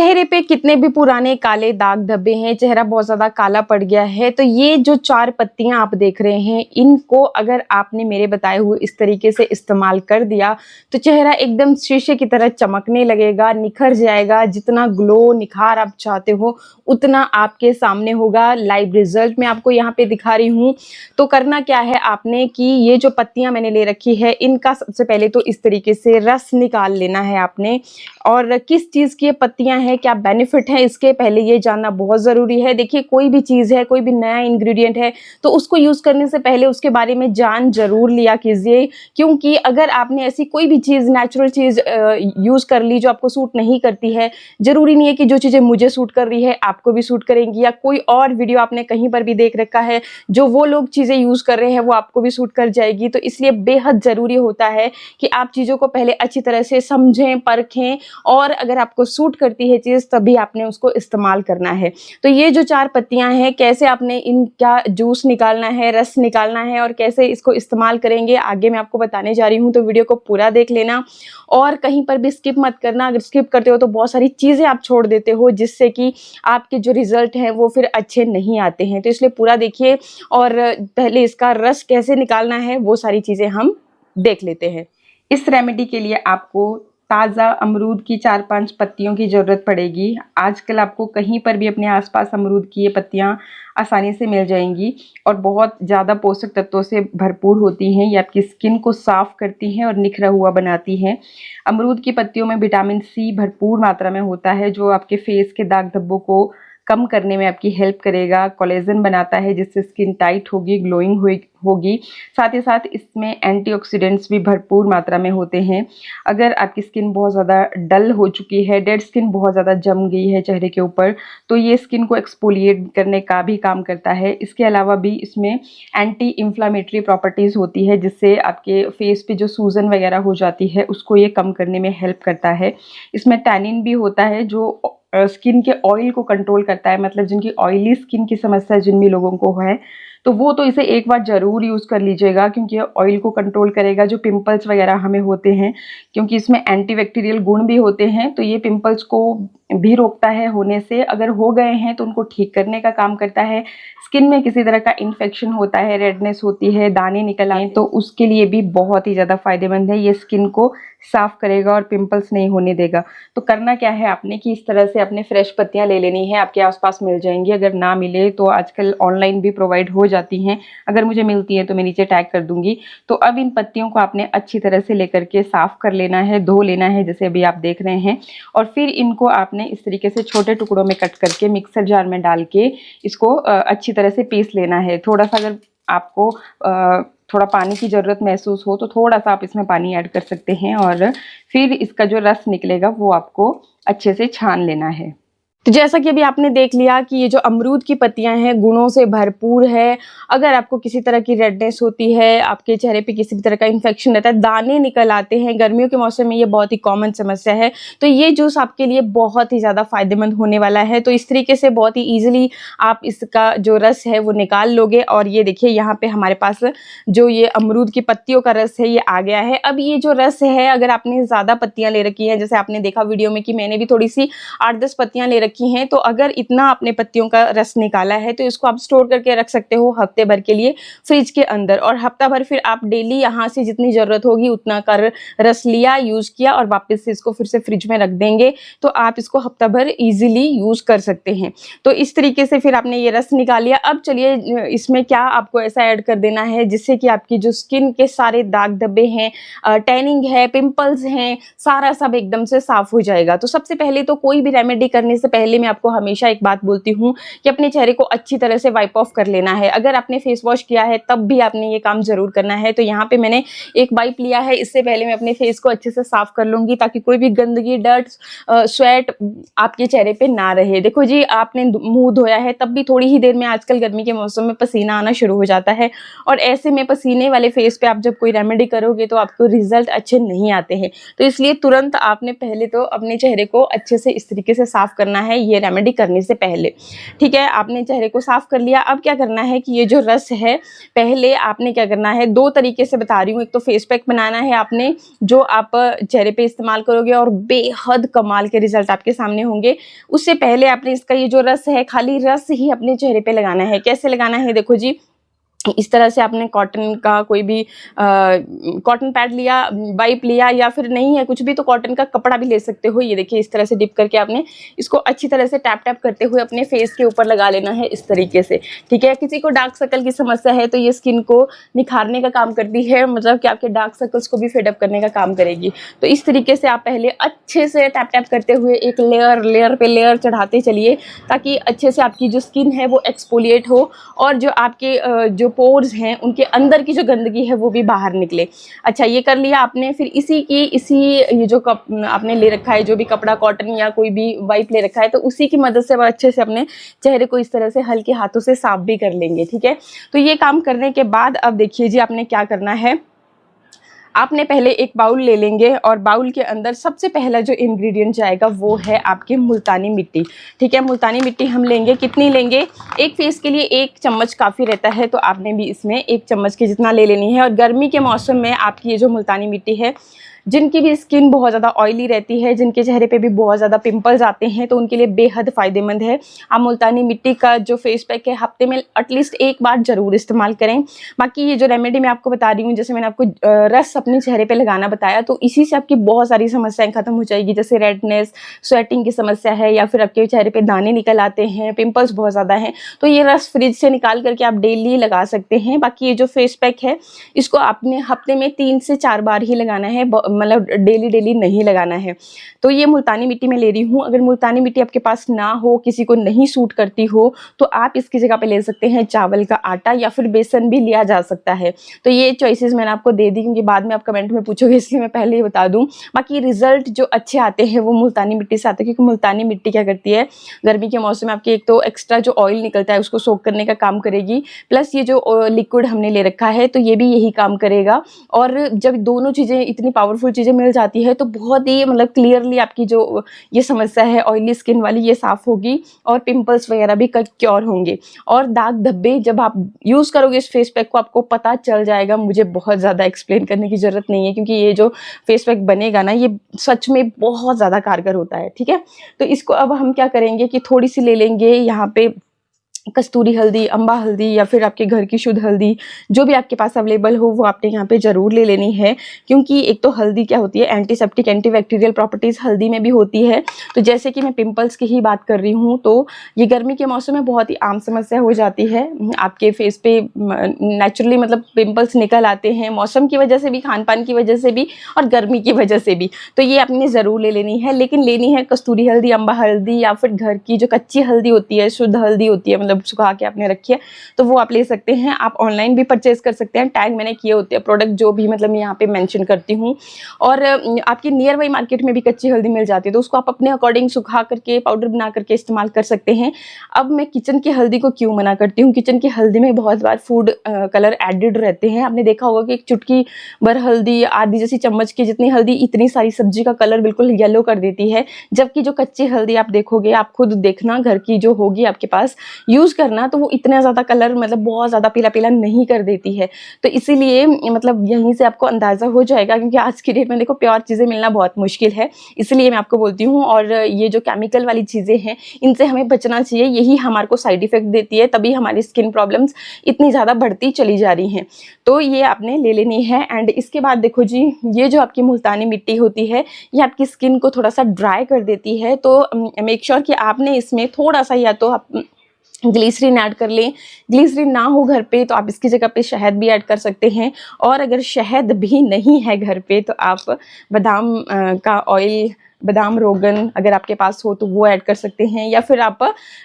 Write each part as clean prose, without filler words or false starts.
चेहरे पे कितने भी पुराने काले दाग धब्बे हैं, चेहरा बहुत ज़्यादा काला पड़ गया है, तो ये जो 4 पत्तियाँ आप देख रहे हैं, इनको अगर आपने मेरे बताए हुए इस तरीके से इस्तेमाल कर दिया, तो चेहरा एकदम शीशे की तरह चमकने लगेगा, निखर जाएगा। जितना ग्लो, निखार आप चाहते हो, उतना आपके सामने होगा। लाइव रिजल्ट मैं आपको यहाँ पे दिखा रही हूँ। तो करना क्या है आपने कि ये जो पत्तियाँ मैंने ले रखी है, इनका सबसे पहले तो इस तरीके से रस निकाल लेना है आपने। और किस चीज़ की ये पत्तियाँ हैं, क्या बेनिफिट है, इसके पहले ये जानना बहुत ज़रूरी है। देखिए, कोई भी चीज़ है, कोई भी नया इंग्रेडिएंट है, तो उसको यूज़ करने से पहले उसके बारे में जान ज़रूर लिया कीजिए, क्योंकि अगर आपने ऐसी कोई भी चीज़, नेचुरल चीज़ यूज़ कर ली जो आपको सूट नहीं करती है, ज़रूरी नहीं है कि जो चीज़ें मुझे सूट कर रही है आपको भी सूट करेंगी, या कोई और वीडियो आपने कहीं पर भी देख रखा है, जो वो लोग चीज़ें यूज़ कर रहे हैं वो आपको भी सूट कर जाएगी। तो इसलिए बेहद ज़रूरी होता है कि आप चीज़ों को पहले अच्छी तरह से समझें, परखें, और अगर आपको सूट करती है चीज़ तभी आपने उसको इस्तेमाल करना है। तो ये जो 4 पत्तियां हैं, कैसे आपने इनका जूस निकालना है, रस निकालना है और कैसे इसको इस्तेमाल करेंगे, आगे मैं आपको बताने जा रही हूँ। तो वीडियो को पूरा देख लेना और कहीं पर भी स्किप मत करना। अगर स्किप करते हो तो बहुत सारी चीज़ें आप छोड़ देते हो, जिससे कि आपके जो रिजल्ट हैं वो फिर अच्छे नहीं आते हैं। तो इसलिए पूरा देखिए और पहले इसका रस कैसे निकालना है वो सारी चीज़ें हम देख लेते हैं। इस रेमेडी के लिए आपको ताज़ा अमरूद की 4-5 पत्तियों की ज़रूरत पड़ेगी। आजकल आपको कहीं पर भी अपने आसपास अमरूद की ये पत्तियाँ आसानी से मिल जाएंगी और बहुत ज़्यादा पोषक तत्वों से भरपूर होती हैं। ये आपकी स्किन को साफ़ करती हैं और निखरा हुआ बनाती हैं। अमरूद की पत्तियों में विटामिन सी भरपूर मात्रा में होता है, जो आपके फेस के दाग धब्बों को कम करने में आपकी हेल्प करेगा। कोलेजन बनाता है, जिससे स्किन टाइट होगी, ग्लोइंग होगी। साथ ही साथ इसमें एंटीऑक्सीडेंट्स भी भरपूर मात्रा में होते हैं। अगर आपकी स्किन बहुत ज़्यादा डल हो चुकी है, डेड स्किन बहुत ज़्यादा जम गई है चेहरे के ऊपर, तो ये स्किन को एक्सफोलिएट करने का भी काम करता है। इसके अलावा भी इसमें एंटी इन्फ्लामेटरी प्रॉपर्टीज़ होती है, जिससे आपके फेस पे जो सूजन वगैरह हो जाती है उसको ये कम करने में हेल्प करता है। इसमें टैनिन भी होता है, जो स्किन के ऑयल को कंट्रोल करता है। मतलब जिनकी ऑयली स्किन की समस्या जिन भी लोगों को है, तो वो तो इसे एक बार ज़रूर यूज़ कर लीजिएगा, क्योंकि ये ऑयल को कंट्रोल करेगा। जो पिंपल्स वगैरह हमें होते हैं, क्योंकि इसमें एंटीबैक्टीरियल गुण भी होते हैं, तो ये पिंपल्स को भी रोकता है होने से। अगर हो गए हैं तो उनको ठीक करने का काम करता है। स्किन में किसी तरह का इन्फेक्शन होता है, रेडनेस होती है, दाने निकल आए, तो उसके लिए भी बहुत ही ज़्यादा फायदेमंद है। ये स्किन को साफ करेगा और पिंपल्स नहीं होने देगा। तो करना क्या है आपने कि इस तरह से अपने फ्रेश पत्तियां ले लेनी है। आपके आसपास मिल जाएंगी, अगर ना मिले तो आजकल ऑनलाइन भी प्रोवाइड हो जाती हैं। अगर मुझे मिलती है तो मैं नीचे टैग कर दूंगी। तो अब इन पत्तियों को आपने अच्छी तरह से लेकर के साफ कर लेना है, धो लेना है, जैसे अभी आप देख रहे हैं। और फिर इनको आपने इस तरीके से छोटे टुकड़ों में कट करके मिक्सर जार में डाल के इसको अच्छी तरह से पीस लेना है। थोड़ा सा अगर आपको थोड़ा पानी की ज़रूरत महसूस हो तो थोड़ा सा आप इसमें पानी ऐड कर सकते हैं, और फिर इसका जो रस निकलेगा वो आपको अच्छे से छान लेना है। तो जैसा कि अभी आपने देख लिया कि ये जो अमरूद की पत्तियां हैं गुणों से भरपूर है। अगर आपको किसी तरह की रेडनेस होती है, आपके चेहरे पे किसी भी तरह का इन्फेक्शन रहता है, दाने निकल आते हैं, गर्मियों के मौसम में ये बहुत ही कॉमन समस्या है, तो ये जूस आपके लिए बहुत ही ज़्यादा फायदेमंद होने वाला है। तो इस तरीके से बहुत ही ईजिली आप इसका जो रस है वो निकाल लोगे। और ये देखिए, यहाँ पे हमारे पास जो ये अमरूद की पत्तियों का रस है ये आ गया है। अब ये जो रस है, अगर आपने ज़्यादा पत्तियाँ ले रखी हैं, जैसे आपने देखा वीडियो में कि मैंने भी थोड़ी सी 8-10 पत्तियाँ ले की हैं, तो अगर इतना आपने पत्तियों का रस निकाला है तो इसको आप स्टोर करके रख सकते हो हफ्ते भर के लिए फ्रिज के अंदर। और हफ्ता भर फिर आप डेली यहाँ से जितनी ज़रूरत होगी उतना का रस लिया, यूज़ किया और वापस से इसको फिर से फ्रिज में रख देंगे, तो आप इसको हफ्ता भर ईजिली यूज़ कर सकते हैं। तो इस तरीके से फिर आपने ये रस निकाल लिया। अब चलिए इसमें क्या आपको ऐसा ऐड कर देना है जिससे कि आपकी जो स्किन के सारे दाग धब्बे हैं, टैनिंग है, पिंपल्स हैं, सारा सब एकदम से साफ हो जाएगा। तो सबसे पहले तो कोई भी रेमेडी करने से पहले मैं आपको हमेशा एक बात बोलती हूँ कि अपने चेहरे को अच्छी तरह से वाइप ऑफ कर लेना है। अगर आपने फेस वॉश किया है तब भी आपने ये काम जरूर करना है। तो यहाँ पे मैंने एक वाइप लिया है, इससे पहले मैं अपने फेस को अच्छे से साफ कर लूंगी ताकि कोई भी गंदगी, डर्ट, स्वेट आपके चेहरे पे ना रहे। देखो जी, आपने मुंह धोया है तब भी थोड़ी ही देर में आजकल गर्मी के मौसम में पसीना आना शुरू हो जाता है, और ऐसे में पसीने वाले फेस पे आप जब कोई रेमेडी करोगे तो आपको रिजल्ट अच्छे नहीं आते हैं। तो इसलिए तुरंत आपने पहले तो अपने चेहरे को अच्छे से इस तरीके से साफ करना है ये रेमेडी करने से पहले। ठीक है, आपने चेहरे को साफ कर लिया। अब क्या करना है कि ये जो रस है, पहले आपने क्या करना है, 2 तरीके से बता रही हूँ। एक तो फेस पैक बनाना है आपने, जो आप चेहरे पे इस्तेमाल करोगे और बेहद कमाल के रिजल्ट आपके सामने होंगे। उससे पहले आपने इसका ये जो रस है, खाली रस ही अपने चेहरे पे लगाना है। कैसे लगाना है, देखो जी, इस तरह से आपने कॉटन का कोई भी कॉटन पैड लिया, वाइप लिया, या फिर नहीं है कुछ भी तो कॉटन का कपड़ा भी ले सकते हो। ये देखिए, इस तरह से डिप करके आपने इसको अच्छी तरह से टैप टैप करते हुए अपने फेस के ऊपर लगा लेना है, इस तरीके से। ठीक है, किसी को डार्क सर्कल की समस्या है तो ये स्किन को निखारने का काम करती है, मतलब कि आपके डार्क सर्कल्स को भी फेडअप करने का काम करेगी। तो इस तरीके से आप पहले अच्छे से टैप टैप करते हुए एक लेयर पे लेयर चढ़ाते चलिए, ताकि अच्छे से आपकी जो स्किन है वो एक्सफोलिएट हो और जो आपके जो पोर्स हैं उनके अंदर की जो गंदगी है वो भी बाहर निकले। अच्छा, ये कर लिया आपने। फिर इसी ये जो कप आपने ले रखा है, जो भी कपड़ा, कॉटन या कोई भी वाइप ले रखा है, तो उसी की मदद से अच्छे से अपने चेहरे को इस तरह से हल्के हाथों से साफ भी कर लेंगे। ठीक है, तो ये काम करने के बाद अब देखिए जी, आपने क्या करना है। आपने पहले एक बाउल ले लेंगे और बाउल के अंदर सबसे पहला जो इंग्रेडिएंट जाएगा वो है आपकी मुल्तानी मिट्टी। ठीक है, मुल्तानी मिट्टी हम लेंगे, कितनी लेंगे, एक फेस के लिए 1 चम्मच काफ़ी रहता है, तो आपने भी इसमें 1 चम्मच के जितना ले लेनी है। और गर्मी के मौसम में आपकी ये जो मुल्तानी मिट्टी है, जिनकी भी स्किन बहुत ज़्यादा ऑयली रहती है, जिनके चेहरे पे भी बहुत ज़्यादा पिंपल्स आते हैं, तो उनके लिए बेहद फ़ायदेमंद है। आप मुल्तानी मिट्टी का जो फेस पैक है हफ्ते में एटलीस्ट 1 बार ज़रूर इस्तेमाल करें। बाकी ये जो रेमेडी मैं आपको बता रही हूँ, जैसे मैंने आपको रस अपने चेहरे पे लगाना बताया, तो इसी से आपकी बहुत सारी समस्याएं खत्म हो जाएगी। जैसे रेडनेस, स्वेटिंग की समस्या है, या फिर आपके चेहरे पे दाने निकल आते हैं, पिंपल्स बहुत ज़्यादा हैं, तो ये रस फ्रिज से निकाल करके आप डेली लगा सकते हैं। बाकी ये जो फेस पैक है, इसको आपने हफ्ते में 3 से 4 बार ही लगाना है, मतलब डेली नहीं लगाना है। तो ये मुल्तानी मिट्टी मैं ले रही हूँ। अगर मुल्तानी मिट्टी आपके पास ना हो, किसी को नहीं सूट करती हो, तो आप इसकी जगह पे ले सकते हैं चावल का आटा, या फिर बेसन भी लिया जा सकता है। तो ये चॉइसेस मैंने आपको दे दी, क्योंकि बाद में आप कमेंट में पूछोगे, इसलिए मैं पहले ही बता दूं। बाकी रिजल्ट जो अच्छे आते हैं वो मुल्तानी मिट्टी से आते हैं, क्योंकि मुल्तानी मिट्टी क्या करती है, गर्मी के मौसम में आपके एक तो एक्स्ट्रा जो ऑयल निकलता है उसको सोक करने का काम करेगी, प्लस ये जो लिक्विड हमने ले रखा है तो ये भी यही काम करेगा। और जब दोनों चीज़ें, इतनी पावरफुल चीज़ें मिल जाती है, तो बहुत ही मतलब क्लियरली आपकी जो ये समस्या है ऑयली स्किन वाली, ये साफ होगी और पिंपल्स वगैरह भी क्योर होंगे। और दाग धब्बे जब आप यूज़ करोगे इस फेस पैक को, आपको पता चल जाएगा। मुझे बहुत ज़्यादा एक्सप्लेन करने की ज़रूरत नहीं है, क्योंकि ये जो फेस पैक बनेगा ना, ये सच में बहुत ज़्यादा कारगर होता है। ठीक है, तो इसको अब हम क्या करेंगे कि थोड़ी सी ले लेंगे यहाँ पे कस्तूरी हल्दी, अम्बा हल्दी, या फिर आपके घर की शुद्ध हल्दी, जो भी आपके पास अवेलेबल हो वो आपने यहाँ पे ज़रूर ले लेनी है। क्योंकि एक तो हल्दी क्या होती है, एंटीसेप्टिक, एंटीबैक्टीरियल प्रॉपर्टीज़ हल्दी में भी होती है। तो जैसे कि मैं पिंपल्स की ही बात कर रही हूँ, तो ये गर्मी के मौसम में बहुत ही आम समस्या हो जाती है। आपके फेस पे नेचुरली मतलब पिंपल्स निकल आते हैं, मौसम की वजह से भी, खान पान की वजह से भी, और गर्मी की वजह से भी। तो ये आपने ज़रूर ले लेनी है, लेकिन लेनी है कस्तूरी हल्दी, अम्बा हल्दी, या फिर घर की जो कच्ची हल्दी होती है, शुद्ध हल्दी होती है, मतलब सुखा के आपने रखी है, तो वो आप ले सकते हैं। आप ऑनलाइन भी परचेज कर सकते हैं, टैग मैंने किए होते हैं प्रोडक्ट जो भी मतलब मैं यहाँ पे मेंशन करती हूँ। और आपकी नियर बाई मार्केट में भी कच्ची हल्दी मिल जाती है, तो उसको आप अपने अकॉर्डिंग सुखा करके पाउडर बना करके इस्तेमाल कर सकते हैं। अब मैं किचन की हल्दी को क्यों मना करती हूँ, किचन की हल्दी में बहुत बार फूड कलर एडिड रहते हैं। आपने देखा होगा कि एक चुटकी भर हल्दी, आधी जैसी चम्मच की जितनी हल्दी, इतनी सारी सब्जी का कलर बिल्कुल येलो कर देती है। जबकि जो कच्ची हल्दी आप देखोगे, आप खुद देखना, घर की जो होगी आपके पास, यूज़ करना, तो वो इतना ज़्यादा कलर मतलब बहुत ज़्यादा पीला पीला नहीं कर देती है। तो इसीलिए मतलब यहीं से आपको अंदाज़ा हो जाएगा, क्योंकि आज की डेट में देखो प्योर चीज़ें मिलना बहुत मुश्किल है, इसलिए मैं आपको बोलती हूँ। और ये जो केमिकल वाली चीज़ें हैं, इनसे हमें बचना चाहिए, यही हमारे को साइड इफेक्ट देती है, तभी हमारी स्किन प्रॉब्लम्स इतनी ज़्यादा बढ़ती चली जा रही हैं। तो ये आपने ले लेनी है। एंड इसके बाद देखो जी, ये जो आपकी मुल्तानी मिट्टी होती है, ये आपकी स्किन को थोड़ा सा ड्राई कर देती है। तो मेक श्योर कि आपने इसमें थोड़ा सा, या तो आप ग्लिसरीन ऐड कर लें, ग्लिसरीन ना हो घर पे तो आप इसकी जगह पे शहद भी ऐड कर सकते हैं। और अगर शहद भी नहीं है घर पे, तो आप बादाम का ऑयल, बादाम रोगन अगर आपके पास हो तो वो ऐड कर सकते हैं। या फिर आप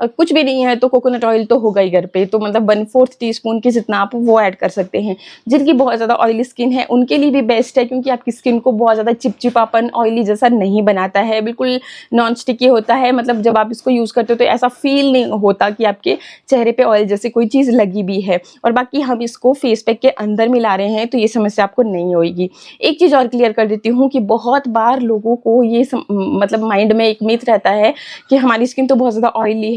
कुछ भी नहीं है तो कोकोनट ऑयल तो होगा ही घर पे, तो मतलब 1/4 टीस्पून की जितना आप वो ऐड कर सकते हैं। जिनकी बहुत ज़्यादा ऑयली स्किन है उनके लिए भी बेस्ट है, क्योंकि आपकी स्किन को बहुत ज़्यादा चिपचिपापन, ऑयली जैसा नहीं बनाता है, बिल्कुल नॉन स्टिकी होता है। मतलब जब आप इसको यूज़ करते हो तो ऐसा फील नहीं होता कि आपके चेहरे पर ऑयल जैसे कोई चीज़ लगी भी है। और बाकी हम इसको फेस पैक के अंदर मिला रहे हैं, तो ये समस्या आपको नहीं होगी। एक चीज़ और क्लियर कर देती हूँ कि बहुत बार लोगों को ये मतलब माइंड में एक मिथ रहता है कि हमारी स्किन तो बहुत ज़्यादा ऑयली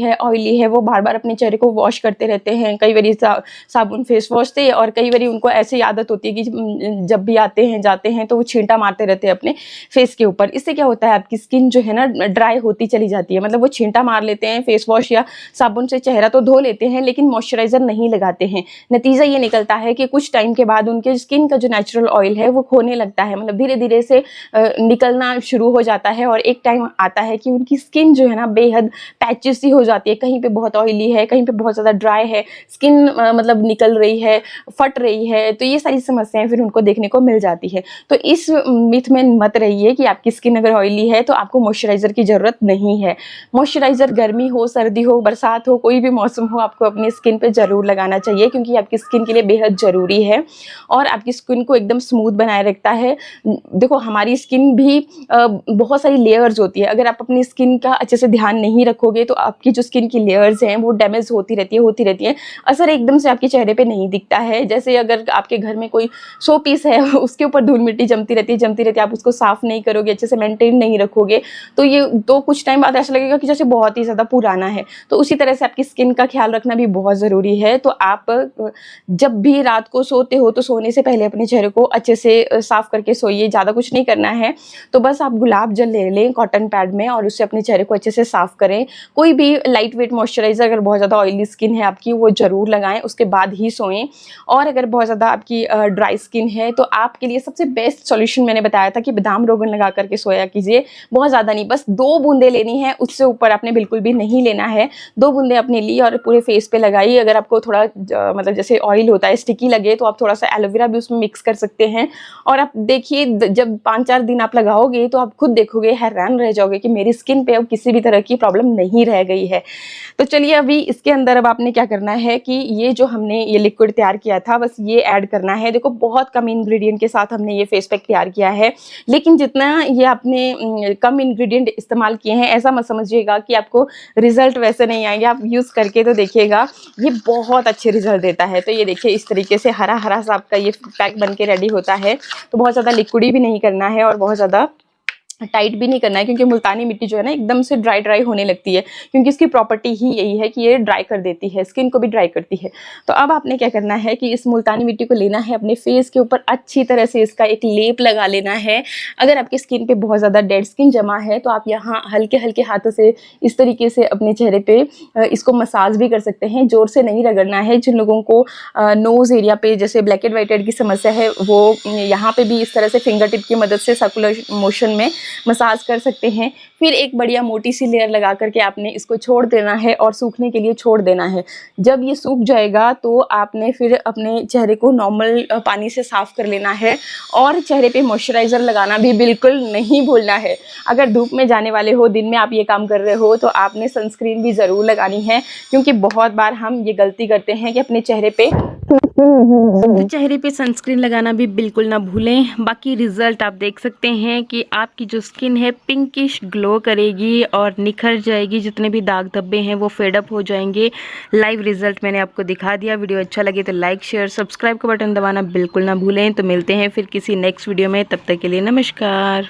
है, वो बार बार अपने चेहरे को वॉश करते रहते हैं, कई बारी साबुन फेस वॉश से, और कई बारी उनको ऐसी आदत होती है कि जब भी आते हैं जाते हैं तो वो छींटा मारते रहते हैं अपने फेस के ऊपर। इससे क्या होता है, आपकी स्किन जो है ना ड्राई होती चली जाती है। मतलब वो छींटा मार लेते हैं, फेस वॉश या साबुन से चेहरा तो धो लेते हैं लेकिन मॉइस्चराइजर नहीं लगाते हैं। नतीजा ये निकलता है कि कुछ टाइम के बाद उनके स्किन का जो नेचुरल ऑयल है वो खोने लगता है, मतलब धीरे धीरे से निकलना शुरू हो जाता है, और एक टाइम आता है कि उनकी स्किन जो है ना बेहद पैचेस सी हो जाती है, कहीं पे बहुत ऑयली है, कहीं पे बहुत ज़्यादा ड्राई है, स्किन मतलब निकल रही है, फट रही है। तो ये सारी समस्याएं फिर उनको देखने को मिल जाती है। तो इस मिथ में मत रहिए कि आपकी स्किन अगर ऑयली है तो आपको मॉइस्चराइजर की ज़रूरत नहीं है। मॉइस्चराइजर गर्मी हो, सर्दी हो, बरसात हो, कोई भी मौसम हो, आपको अपनी स्किन पे ज़रूर लगाना चाहिए, क्योंकि आपकी स्किन के लिए बेहद ज़रूरी है और आपकी स्किन को एकदम स्मूथ बनाए रखता है। देखो, हमारी स्किन भी बहुत सारी लेयर्स होती है। अगर आप अपनी स्किन का अच्छे से ध्यान नहीं रखोगे तो आपकी जो स्किन की लेयर्स हैं वो डैमेज होती रहती है। असर एकदम से आपके चेहरे पे नहीं दिखता है। जैसे अगर आपके घर में कोई शो पीस है, उसके ऊपर धूल मिट्टी जमती रहती है, आप उसको साफ नहीं करोगे, अच्छे से मेंटेन नहीं रखोगे, तो ये तो कुछ टाइम बाद ऐसा लगेगा कि जैसे बहुत ही ज़्यादा पुराना है। तो उसी तरह से आपकी स्किन का ख्याल रखना भी बहुत ज़रूरी है। तो आप जब भी रात को सोते हो तो सोने से पहले अपने चेहरे को अच्छे से साफ करके सोइए। ज़्यादा कुछ नहीं करना है, तो बस आप गुलाब जल ले लें कॉटन पैड में और उससे अपने चेहरे को अच्छे से साफ करें। कोई भी लाइट वेट मॉइस्चराइजर, अगर बहुत ज़्यादा ऑयली स्किन है आपकी, वो ज़रूर लगाएं, उसके बाद ही सोएं। और अगर बहुत ज़्यादा आपकी ड्राई स्किन है तो आपके लिए सबसे बेस्ट सॉल्यूशन मैंने बताया था कि बादाम रोगन लगा करके सोया कीजिए। बहुत ज़्यादा नहीं, बस 2 बूंदें लेनी है, उससे ऊपर आपने बिल्कुल भी नहीं लेना है। 2 बूंदें अपने ली और पूरे फेस पे लगाई। अगर आपको थोड़ा मतलब जैसे ऑयल होता है स्टिकी लगे तो आप थोड़ा सा एलोवेरा भी उसमें मिक्स कर सकते हैं। और आप देखिए, जब 5-4 दिन आप लगाओगे तो आप खुद देखोगे, हैरान रह जाओगे कि मेरी स्किन पे अब किसी भी तरह की प्रॉब्लम नहीं रह गई है। तो चलिए, अभी इसके अंदर अब आपने क्या करना है कि ये जो हमने ये लिक्विड तैयार किया था, बस ये ऐड करना है। देखो, बहुत कम इंग्रेडिएंट के साथ हमने ये फेस पैक तैयार किया है, लेकिन जितना ये आपने कम इंग्रेडिएंट इस्तेमाल किए हैं, ऐसा मत समझिएगा कि आपको रिजल्ट वैसे नहीं आएंगे। आप यूज़ करके तो देखिएगा, ये बहुत अच्छे रिजल्ट देता है। तो ये देखिए, इस तरीके से हरा हरा सा आपका ये पैक बन के रेडी होता है। तो बहुत ज़्यादा लिक्विडी भी नहीं करना है और बहुत ज़्यादा टाइट भी नहीं करना है, क्योंकि मुल्तानी मिट्टी जो है ना एकदम से ड्राई होने लगती है, क्योंकि इसकी प्रॉपर्टी ही यही है कि ये ड्राई कर देती है, स्किन को भी ड्राई करती है। तो अब आपने क्या करना है कि इस मुल्तानी मिट्टी को लेना है, अपने फेस के ऊपर अच्छी तरह से इसका एक लेप लगा लेना है। अगर आपकी स्किन पे बहुत ज़्यादा डेड स्किन जमा है तो आप यहाँ हल्के हल्के हाथों से इस तरीके से अपने चेहरे पे इसको मसाज भी कर सकते हैं। जोर से नहीं रगड़ना है। जिन लोगों को नोज़ एरिया पे जैसे ब्लैक एंड वाइट हेड की समस्या है, वो यहाँ पे भी इस तरह से फिंगर टिप की मदद से सर्कुलर मोशन में मसाज कर सकते हैं। फिर एक बढ़िया मोटी सी लेयर लगा करके आपने इसको छोड़ देना है और सूखने के लिए छोड़ देना है। जब ये सूख जाएगा तो आपने फिर अपने चेहरे को नॉर्मल पानी से साफ कर लेना है और चेहरे पे मॉइस्चराइज़र लगाना भी बिल्कुल नहीं भूलना है। अगर धूप में जाने वाले हो, दिन में आप ये काम कर रहे हो, तो आपने सनस्क्रीन भी ज़रूर लगानी है, क्योंकि बहुत बार हम ये गलती करते हैं कि अपने चेहरे पे सनस्क्रीन लगाना भी बिल्कुल ना भूलें। बाकी रिजल्ट आप देख सकते हैं कि आपकी जो स्किन है पिंकिश ग्लो करेगी और निखर जाएगी। जितने भी दाग धब्बे हैं वो फेड अप हो जाएंगे। लाइव रिजल्ट मैंने आपको दिखा दिया। वीडियो अच्छा लगे तो लाइक शेयर सब्सक्राइब का बटन दबाना बिल्कुल ना भूलें। तो मिलते हैं फिर किसी नेक्स्ट वीडियो में, तब तक के लिए नमस्कार।